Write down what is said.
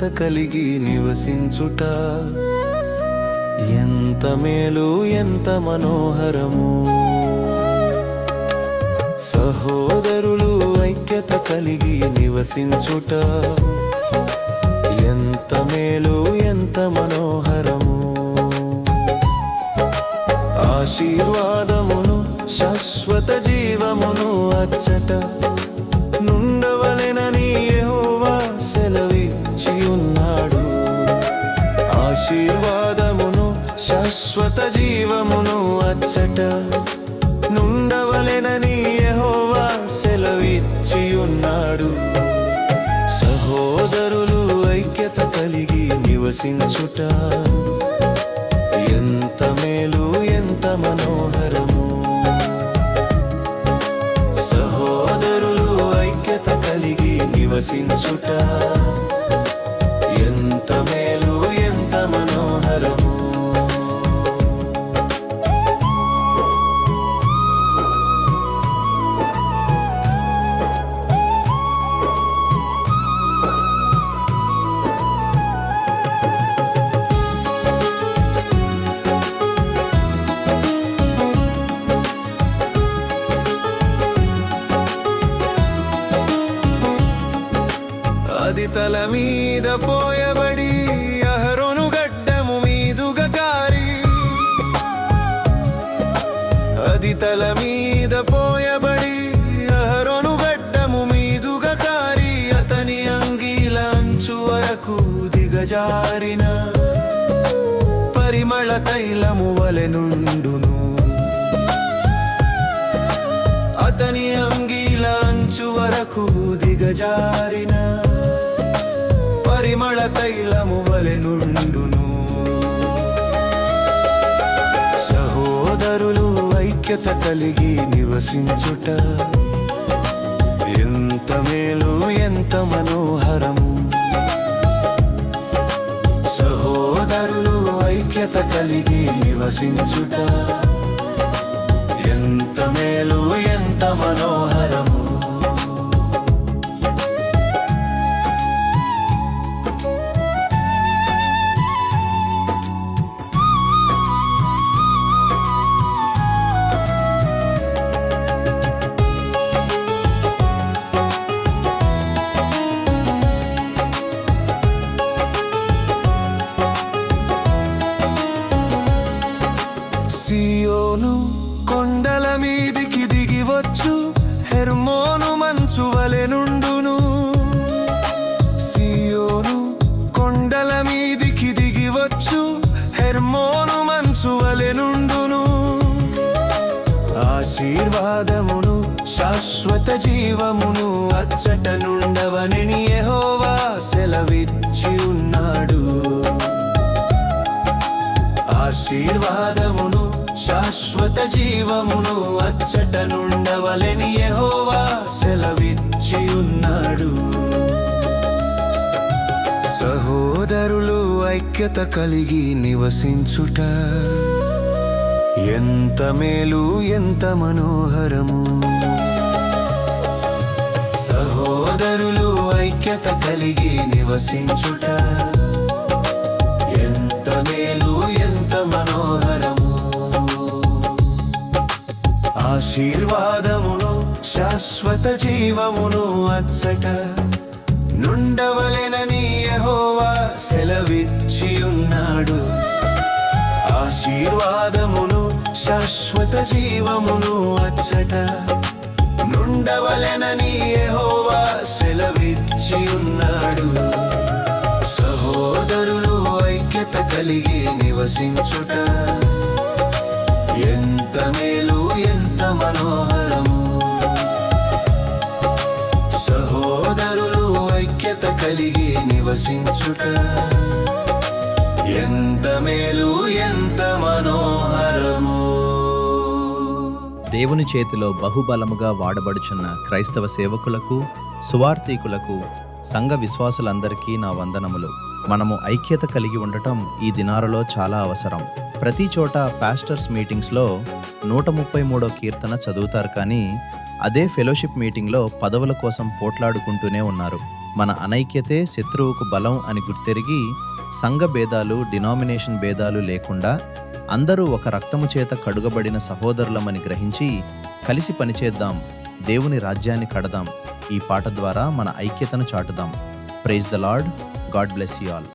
ఐక్యత కలిగి నివసించుట ఎంత మేలు, ఎంత మనోహరము. సహోదరులు ఐక్యత కలిగి నివసించుట ఎంత మేలు, ఎంత మనోహరము. ఆశీర్వాదమును శాశ్వత జీవమును అచ్చట నుండవలెనని యెహోవా సెలవిచ్చి ఉన్నాడు. ఆశీర్వాదమును శాశ్వత జీవమును అచ్చట నుండవలెనని యెహోవా సెలవిచ్చి ఉన్నాడు. సహోదరులు ఐక్యత కలిగి నివసించుట ఎంత మేలు, ఎంత మనోహరము. సహోదరులు ఐక్యత కలిగి నివసించుట ఎంత మేలు, ఎంత మనోహరము. అది తల మీద పోయబడి అహరోను గడ్డము మీదుగా కారి, అది తల మీద పోయబడి అహరోను గడ్డము మీదుగా కారి, అతని అంగీల అంచు వరకు దిగజారిన పరిమళ తైలము వలె నుండును. అతని అంగీల అంచు వరకు దిగజారిన పరిమళ తైలము వలె నుండును. సహోదరులు ఐక్యత కలిగి నివసించుట ఎంత మేలు, ఎంత మనోహరము. సహోదరులు ఐక్యత కలిగి నివసించుట ఎంత మేలు, ఎంత మనోహరము. సియోను కొండల మీదికి దిగి వచ్చు హెర్మోను మంచు వలె నుండును. సియోను కొండల మీదికి దిగి వచ్చు హెర్మోను మంచు వలె నుండును. ఆశీర్వాదమును శాశ్వత జీవమును అచ్చట నుండవనని యెహోవా సెలవిచ్చి ఉన్నాడు. ఆశీర్వాదమును శాశ్వత జీవమును అచ్చట నుండవలెని యెహోవా సెలవిచ్చి ఉన్నాడు. సహోదరులు ఐక్యత కలిగి నివసించుట ఎంత మేలు, ఎంత మనోహరము. సహోదరులు ఐక్యత కలిగి నివసించుట ఎంత మేలు, ఎంత మనోహరము. ఆశీర్వాదమును శాశ్వత జీవమును అచ్చట నుండవలెనని యెహోవా సెలవిచ్చి ఉన్నాడు. ఆశీర్వాదమును శాశ్వత జీవమును అచ్చట నుండవలెనని యెహోవా సెలవిచ్చి ఉన్నాడు. సహోదరులు ఐక్యత కలిగి నివసించుట ఎంత మేలు, ఎంత మనోహరము. సహోదరులు ఐక్యత కలిగి నివసించుట ఎంత మేలు, ఎంత మనోహరము. దేవుని చేతిలో బహుబలముగా వాడబడుచున్న క్రైస్తవ సేవకులకు, సువార్థికులకు, సంఘ విశ్వాసులందరికీ నా వందనములు. మనము ఐక్యత కలిగి ఉండటం ఈ దినాలలో చాలా అవసరం. ప్రతి చోట పాస్టర్స్ మీటింగ్స్లో 133వ కీర్తన చదువుతారు, కానీ అదే ఫెలోషిప్ మీటింగ్లో పదవుల కోసం పోట్లాడుకుంటూనే ఉన్నారు. మన అనైక్యతే శత్రువుకు బలం అని గుర్తెరిగి సంఘ భేదాలు, డినామినేషన్ భేదాలు లేకుండా అందరూ ఒక రక్తము చేత కడుగబడిన సహోదరులమని గ్రహించి కలిసి పనిచేద్దాం, దేవుని రాజ్యాన్ని కడదాం. ఈ పాట ద్వారా మన ఐక్యతను చాటుదాం. Praise the lord. God bless you all.